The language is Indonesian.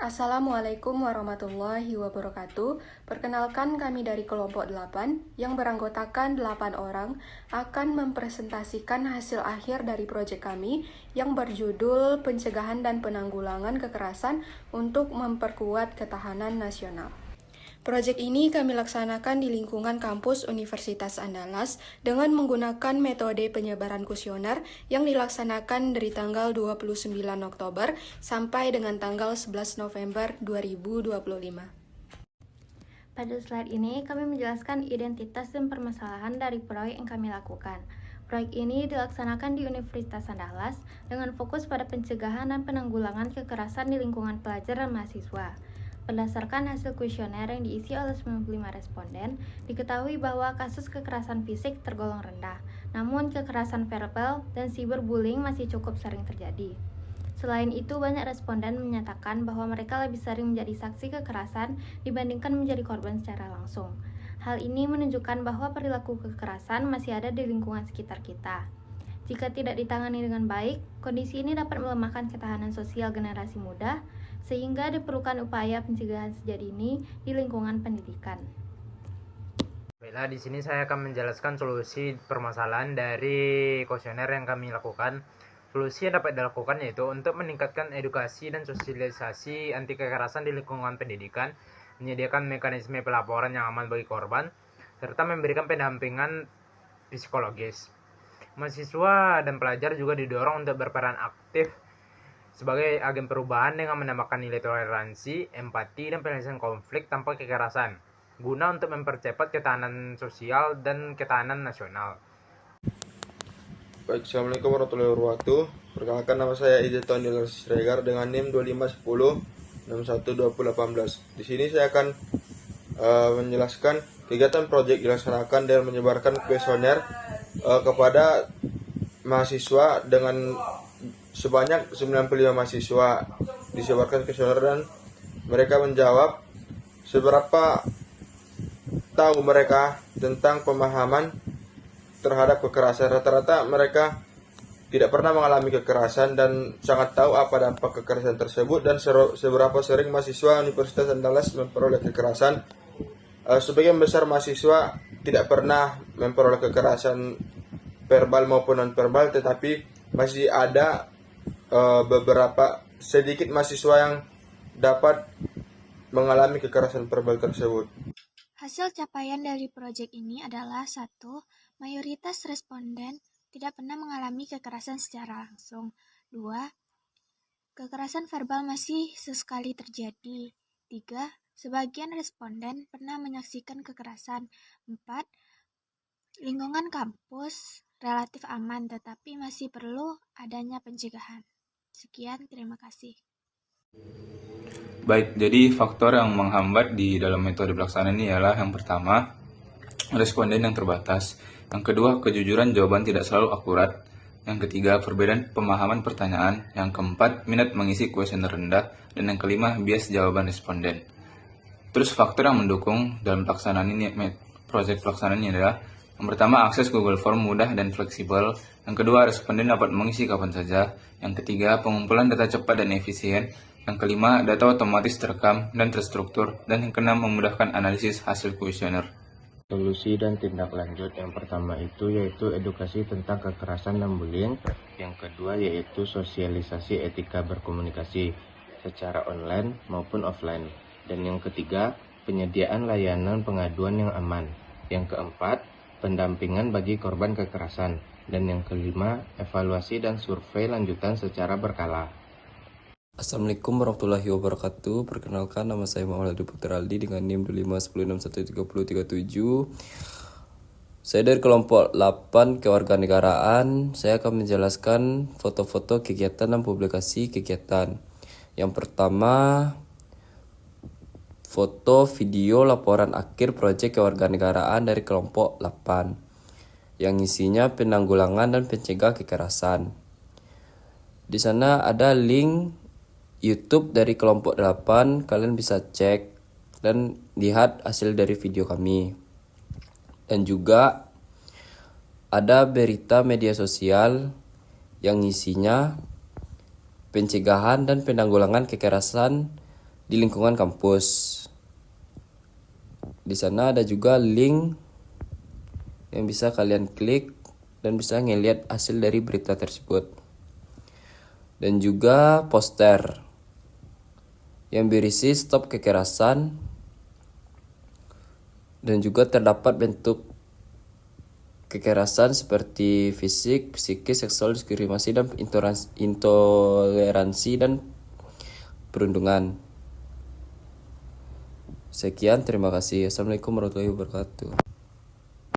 Assalamualaikum warahmatullahi wabarakatuh. Perkenalkan, kami dari kelompok 8 yang beranggotakan 8 orang akan mempresentasikan hasil akhir dari proyek kami yang berjudul Pencegahan dan Penanggulangan Kekerasan untuk Memperkuat Ketahanan Nasional. Proyek ini kami laksanakan di lingkungan kampus Universitas Andalas dengan menggunakan metode penyebaran kuesioner yang dilaksanakan dari tanggal 29 Oktober sampai dengan tanggal 11 November 2025. Pada slide ini kami menjelaskan identitas dan permasalahan dari proyek yang kami lakukan. Proyek ini dilaksanakan di Universitas Andalas dengan fokus pada pencegahan dan penanggulangan kekerasan di lingkungan pelajar dan mahasiswa. Berdasarkan hasil kuesioner yang diisi oleh 95 responden, diketahui bahwa kasus kekerasan fisik tergolong rendah, namun kekerasan verbal dan cyberbullying masih cukup sering terjadi. Selain itu, banyak responden menyatakan bahwa mereka lebih sering menjadi saksi kekerasan dibandingkan menjadi korban secara langsung. Hal ini menunjukkan bahwa perilaku kekerasan masih ada di lingkungan sekitar kita. Jika tidak ditangani dengan baik, kondisi ini dapat melemahkan ketahanan sosial generasi muda, sehingga diperlukan upaya pencegahan sejak dini di lingkungan pendidikan. Baiklah, di sini saya akan menjelaskan solusi permasalahan dari kuesioner yang kami lakukan. Solusi yang dapat dilakukan yaitu untuk meningkatkan edukasi dan sosialisasi anti kekerasan di lingkungan pendidikan, menyediakan mekanisme pelaporan yang aman bagi korban, serta memberikan pendampingan psikologis. Mahasiswa dan pelajar juga didorong untuk berperan aktif sebagai agen perubahan dengan menambahkan nilai toleransi, empati, dan penyelesaian konflik tanpa kekerasan, guna untuk mempercepat ketahanan sosial dan ketahanan nasional. Baik, Assalamualaikum warahmatullahi wabarakatuh. Perkenalkan, nama saya Izeton Dilas Siregar dengan NIM 2510612018. Di sini saya akan menjelaskan kegiatan proyek dilaksanakan dan menyebarkan kuesioner kepada mahasiswa dengan sebanyak 95 mahasiswa. Disebarkan kuesioner dan mereka menjawab seberapa tahu mereka tentang pemahaman terhadap kekerasan. Rata-rata mereka tidak pernah mengalami kekerasan dan sangat tahu apa dampak kekerasan tersebut dan seberapa sering mahasiswa Universitas Andalas memperoleh kekerasan. Sebagian besar mahasiswa tidak pernah memperoleh kekerasan verbal maupun non-verbal, tetapi masih ada beberapa sedikit mahasiswa yang dapat mengalami kekerasan verbal tersebut. Hasil capaian dari proyek ini adalah 1. Mayoritas responden tidak pernah mengalami kekerasan secara langsung. 2. Kekerasan verbal masih sesekali terjadi. 3. Sebagian responden pernah menyaksikan kekerasan. 4. Lingkungan kampus relatif aman, tetapi masih perlu adanya pencegahan. Sekian, terima kasih. Baik, jadi faktor yang menghambat di dalam metode pelaksanaan ini ialah yang pertama, responden yang terbatas. Yang kedua, kejujuran jawaban tidak selalu akurat. Yang ketiga, perbedaan pemahaman pertanyaan. Yang keempat, minat mengisi kuesioner rendah. Dan yang kelima, bias jawaban responden. Terus faktor yang mendukung dalam pelaksanaan ini, proyek pelaksanaan ini adalah yang pertama, akses Google Form mudah dan fleksibel. Yang kedua, responden dapat mengisi kapan saja. Yang ketiga, pengumpulan data cepat dan efisien. Yang kelima, data otomatis terekam dan terstruktur. Dan yang keenam, memudahkan analisis hasil kuesioner. Solusi dan tindak lanjut yang pertama itu yaitu edukasi tentang kekerasan dan bullying. Yang kedua yaitu sosialisasi etika berkomunikasi secara online maupun offline. Dan yang ketiga, penyediaan layanan pengaduan yang aman. Yang keempat, pendampingan bagi korban kekerasan. Dan yang kelima, evaluasi dan survei lanjutan secara berkala. Assalamualaikum warahmatullahi wabarakatuh. Perkenalkan, nama saya Muhammad Aldi Putra Aldi dengan NIM 2510613037. Saya dari kelompok 8 kewarganegaraan. Saya akan menjelaskan foto-foto kegiatan dan publikasi kegiatan. Yang pertama, foto video laporan akhir proyek kewarganegaraan dari kelompok 8 yang isinya penanggulangan dan pencegah kekerasan. Di sana ada link YouTube dari kelompok 8, kalian bisa cek dan lihat hasil dari video kami. Dan juga ada berita media sosial yang isinya pencegahan dan penanggulangan kekerasan di lingkungan kampus. Di sana ada juga link yang bisa kalian klik dan bisa ngeliat hasil dari berita tersebut. Dan juga poster yang berisi stop kekerasan, dan juga terdapat bentuk kekerasan seperti fisik, psikis, seksual, diskriminasi, dan intoleransi dan perundungan. Sekian, terima kasih. Assalamualaikum warahmatullahi wabarakatuh.